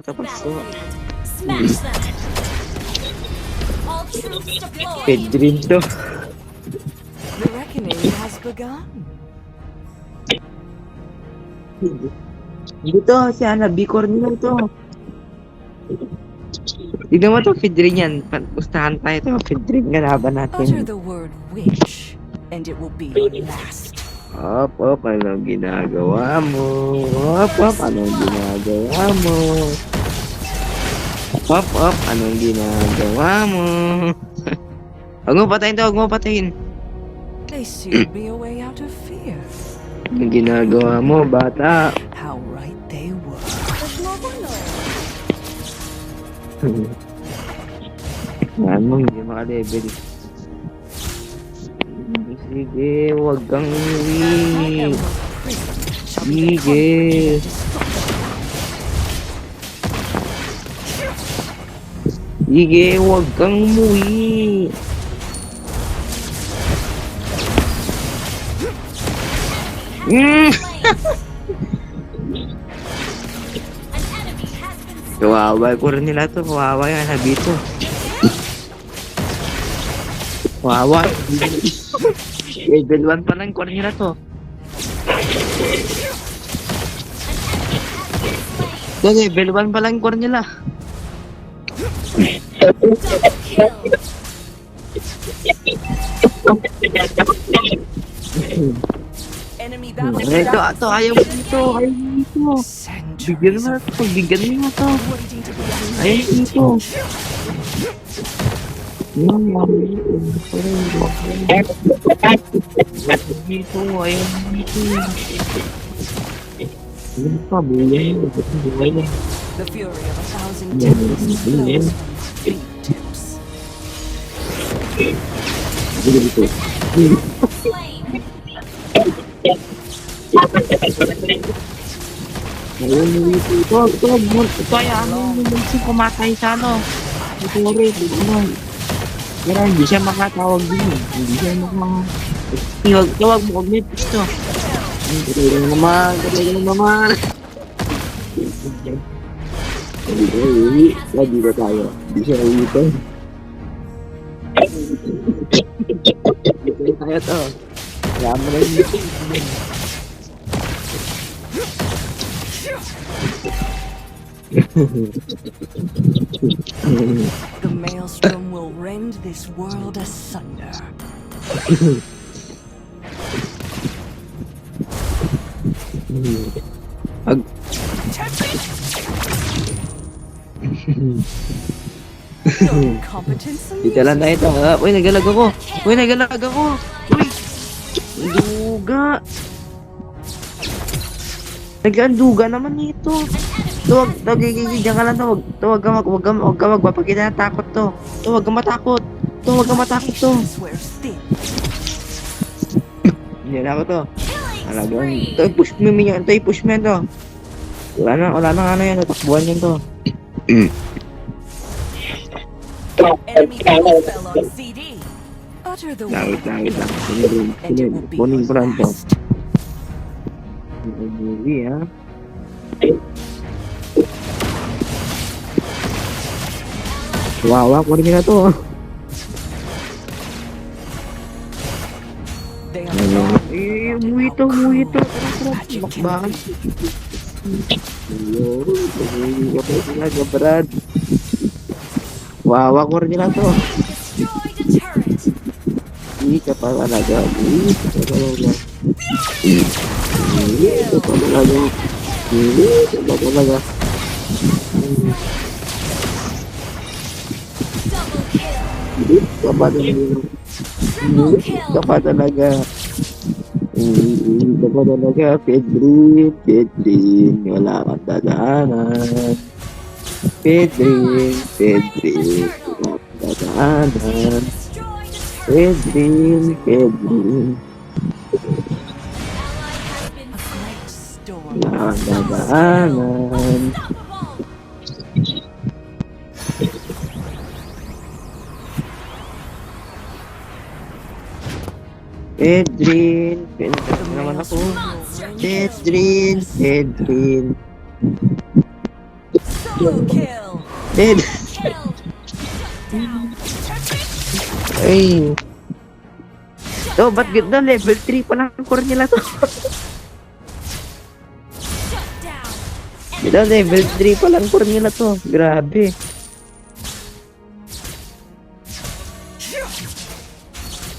Tapos to. Smash them! All troops deployed! Pedrin to. The reckoning has begun. Dito, si Ana, Bicor nila to. Tignan mo to, Pedrin yan. Pustahan tayo to, Pedrin nga laban Utter natin. the word witch, and it will be your last. Op, anong ginagawa mo? Op, anong ginagawa mo? Op, anong ginagawa mo? Huwag mo patayin to, huwag mo patayin. They sealed me away out of fear. Anong ginagawa mo, bata? How right they were. There's more runway! Yan mo, hindi maka-level. Sige, huwag kang My umuwi. emerald prison shall be the Sige. comfort of destruction. Sige, huwag kang umuwi. Mm. An enemy has been slain! Kawawa ko rin nila to. Kawawa yan, Habito. Kawawa. Level 1 pa lang core nila to. Level 1 pa lang core nila. Double kill! Enemy battle. Ito, ayaw mo dito. Ayaw mo dito. Bigyan mo Centuries na of to. Bigyan mo na to. waiting to be Ayaw mo dito. Dito, ayaw mo dito. Ano pa, buhay mo. Buhay mo. The fury of 1,000 tempest flows from fingertips. Dito. Slain! Ayaw mo dito. Ito, ayaw mo dito. Kumatay sa ano. Ito rin, ano. Pero hindi siya makatawag din. Hindi siya Huwag mo, huwag mo ito. Galing naman. Lagi ba tayo? Hindi siya ulit. Hindi tayo to. Kaya mo na yung The maelstrom will rend this world asunder. Your incompetence Dito lang tayo to. Uy, nagalag ako. Uy, duga. Nag-anduga naman nito. Tuwag, diyan ka lang to. Huwag ka magpapakita na takot to. Huwag ka matakot. Huwag ka matakot to. swears thin. Hindi na ako to. Killing Talagang, spree! ito, push mo yan. Ito, push mo yan to. Wala na ano yan. Takbuhan yan to. Enemy battle fell on CD. Utter the Langit word lang. and it will be Kunin ko your lang to. last. Movie, ha? Wawa, kunin na to. They are gone. Umuwi to. Tara, Magic bakbakan. can Ayun, umuwi ka pa talaga, Brad. Wawa, kunin na to. Destroyed a turret! Hindi ka pa talaga. Hindi ka pa talaga. Hindi ka pa talaga. Hindi ka pa talaga. Double kill! Hindi ka pa talaga. Triple Hindi kill! ka pa talaga. Hindi ka pa talaga. Pedrin. Wala kang dadaanan. Pedrin. Wala kang dadaanan. Destroyed a turret! Pedrin. Ally has been A great storm. Wala kang dadaanan. unstoppable! Pedrin. The Naman ako. maelstrom will rend this Pedrin. world asunder. So Double kill. Dead. Kill. Down. Ay. To, ba't ganda? Level 3 pa lang ang core nila to. Shut down. Ganda, level 3 pa lang core nila to. Grabe.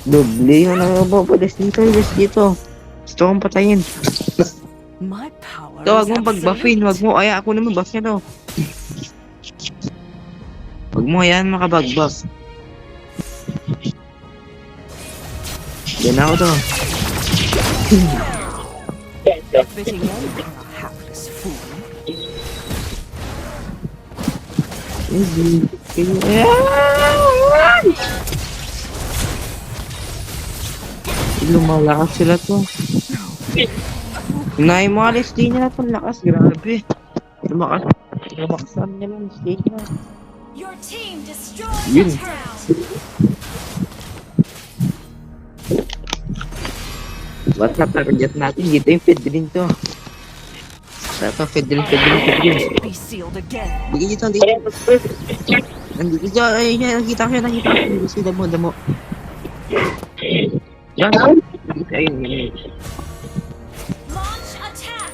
Doble yung nababalis dito. Gusto kong patayin. My power To, wag is mong pag-buffin. Wag mo. Ay, ako naman buff niya to. Wag mo yan makabag-buff. Yan ako to. fitting in for a hapless fool. Lumalakas sila to. Naimalis din niya itong lakas. Grabe. Lumakas namin niya lang. Stage na. Your team destroyed Yun. the turret. Ba't na-target natin? Dito yung Fedrin to. Ito, Fedrin. Be sealed again. Dito. Nandito. Ay, nakita ko siya. Gusto damo. Yan. Ayun. Launch attack.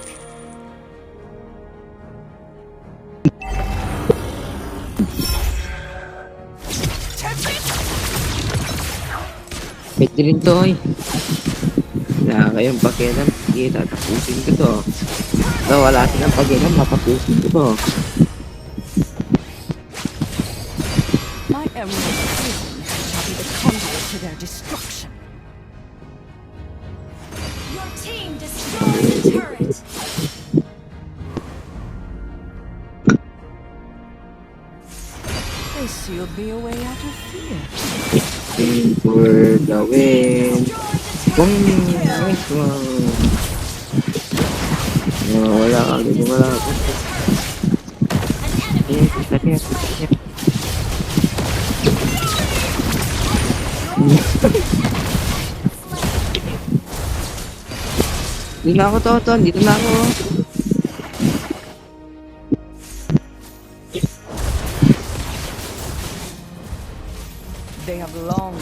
Fedrin to, oy. Wala kayong pakialam. Sige, tatapusin ko to. Wala silang pakialam. Tatapusin ko to. My emerald prison shall be the conduit to their destruction. Your team destroyed the turret. They sealed me away out of fear. Aim for the win. Nice one. Wala ka. Wala ka. Sakit. Dito na ako, Toton. Dito na ako. They have long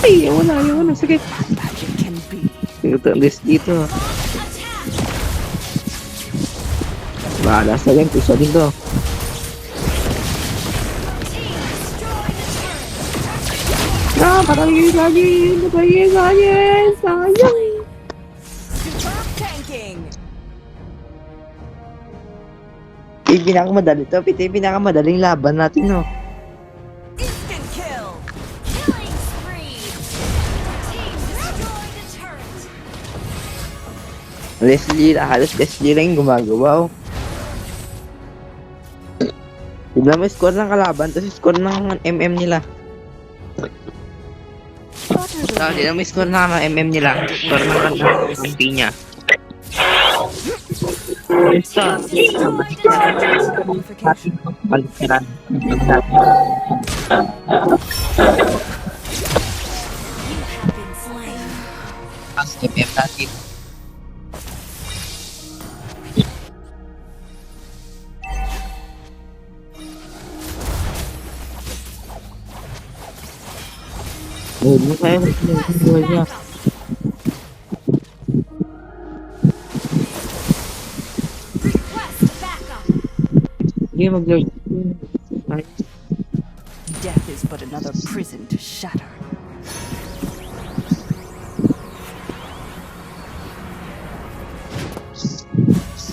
Ay, wala. Sakit. magic can be. Dito, dito. Attack. Bahala sa game. Pusa din to. Team destroyed the turret. Patay lagi. Sayang. Superb tanking. Pinakamadali to. Pinakamadaling laban natin, no? Instant kill. Killing spree. Team destroyed the turret. Halos Leslie lang yung gumagawa, oh. Tignan mo yung score ng kalaban, tapos score ng MM nila. Tignan mo yung score ng MM nila. Score ng kampi niya. Qualification. Palikiran. You have been slain. Ang MM natin. Huwag tayo mag-buhay niya. Request backup. Hindi mag-lord. Death is but another prison to shatter.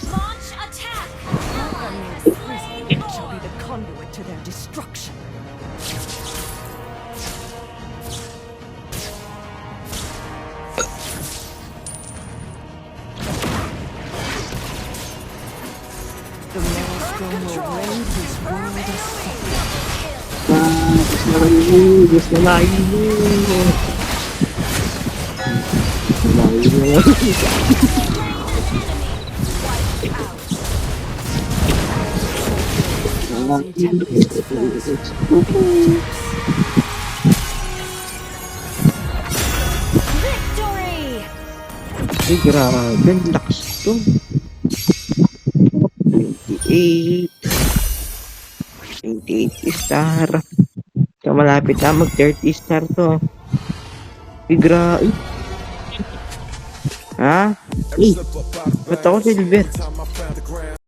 Launch attack. My prison shall be the conduit to their destruction. The maelstrom will raid this world asunder. Diyos na layo. Victory. Ay, grabe. Ang lakas to. 28. 28 star. So, malapit na mag 30 star to. Igra, eh. Ha? Eh, ba't ako silver?